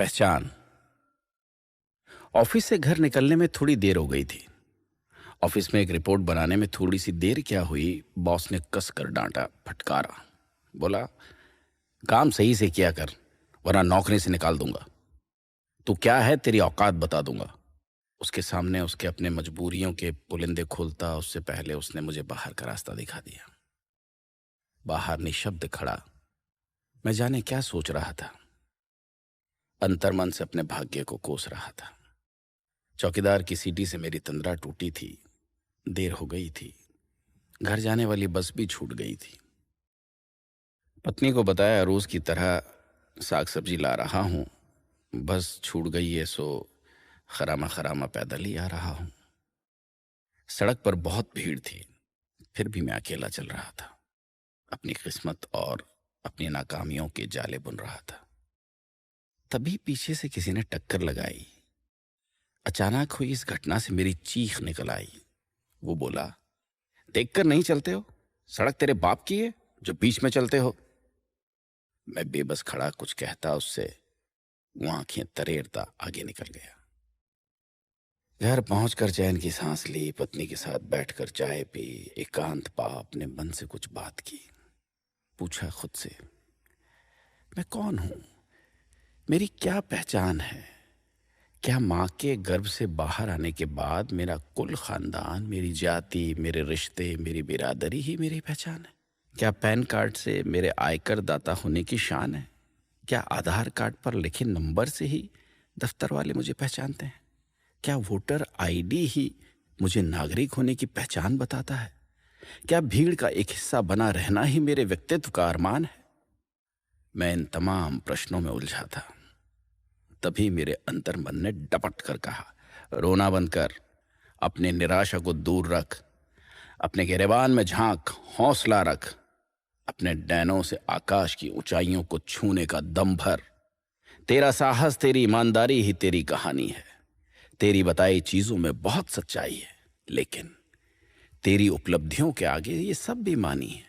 पहचान। ऑफिस से घर निकलने में थोड़ी देर हो गई थी। ऑफिस में एक रिपोर्ट बनाने में थोड़ी सी देर क्या हुई, बॉस ने कसकर डांटा, फटकारा। बोला, काम सही से किया कर वरना नौकरी से निकाल दूंगा। तू क्या है, तेरी औकात बता दूंगा। उसके सामने उसके अपने मजबूरियों के पुलिंदे खोलता उससे पहले उसने मुझे बाहर का रास्ता दिखा दिया। बाहर निशब्द खड़ा मैं जाने क्या सोच रहा था। अंतर्मन से अपने भाग्य को कोस रहा था। चौकीदार की सीटी से मेरी तंद्रा टूटी थी। देर हो गई थी। घर जाने वाली बस भी छूट गई थी। पत्नी को बताया रोज की तरह साग सब्जी ला रहा हूं। बस छूट गई है सो खरामा खरामा पैदल ही आ रहा हूं। सड़क पर बहुत भीड़ थी, फिर भी मैं अकेला चल रहा था। अपनी किस्मत और अपनी नाकामियों के जाले बुन रहा था। तभी पीछे से किसी ने टक्कर लगाई। अचानक हुई इस घटना से मेरी चीख निकल आई। वो बोला, देखकर नहीं चलते हो? सड़क तेरे बाप की है जो बीच में चलते हो। मैं बेबस खड़ा कुछ कहता उससे, वो आंखें तरेरता आगे निकल गया। घर पहुंचकर चैन की सांस ली, पत्नी के साथ बैठकर चाय पी, एकांत पा अपने मन से कुछ बात की। पूछा खुद से, मैं कौन हूं? मेरी क्या पहचान है? क्या माँ के गर्भ से बाहर आने के बाद मेरा कुल खानदान, मेरी जाति, मेरे रिश्ते, मेरी बिरादरी ही मेरी पहचान है? क्या पैन कार्ड से मेरे आयकर दाता होने की शान है? क्या आधार कार्ड पर लिखे नंबर से ही दफ्तर वाले मुझे पहचानते हैं? क्या वोटर आईडी ही मुझे नागरिक होने की पहचान बताता है? क्या भीड़ का एक हिस्सा बना रहना ही मेरे व्यक्तित्व का अरमान है? मैं इन तमाम प्रश्नों में उलझा था। तभी मेरे अंतर्मन ने डपट कर कहा, रोना बंद कर, अपने निराशा को दूर रख, अपने गिरेबान में झांक, हौसला रख, अपने डैनों से आकाश की ऊंचाइयों को छूने का दम भर। तेरा साहस, तेरी ईमानदारी ही तेरी कहानी है। तेरी बताई चीजों में बहुत सच्चाई है, लेकिन तेरी उपलब्धियों के आगे ये सब बेमानी है।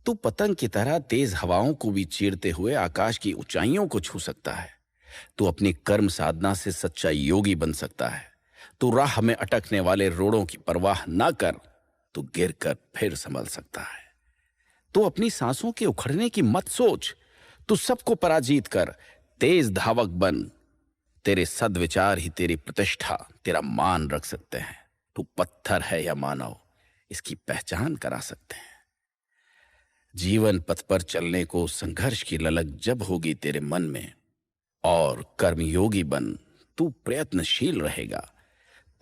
तू पतंग की तरह तेज हवाओं को भी चीरते हुए आकाश की ऊंचाइयों को छू सकता है। तू अपनी कर्म साधना से सच्चा योगी बन सकता है। तू राह में अटकने वाले रोड़ों की परवाह ना कर, तू गिर कर फिर संभल सकता है। तू अपनी सांसों के उखड़ने की मत सोच, तू सबको पराजीत कर, तेज धावक बन। तेरे सद्विचार ही तेरी प्रतिष्ठा, तेरा मान रख सकते हैं। तू पत्थर है या मानव, इसकी पहचान करा सकते हैं। जीवन पथ पर चलने को संघर्ष की ललक जब होगी तेरे मन में, और कर्मयोगी बन, तू प्रयत्नशील रहेगा,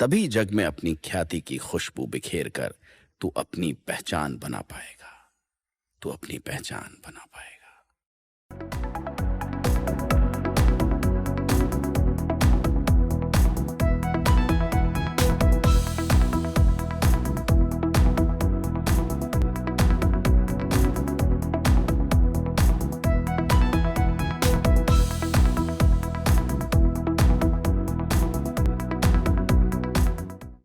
तभी जग में अपनी ख्याति की खुशबू बिखेर कर तू अपनी पहचान बना पाएगा। तू अपनी पहचान बना पाएगा।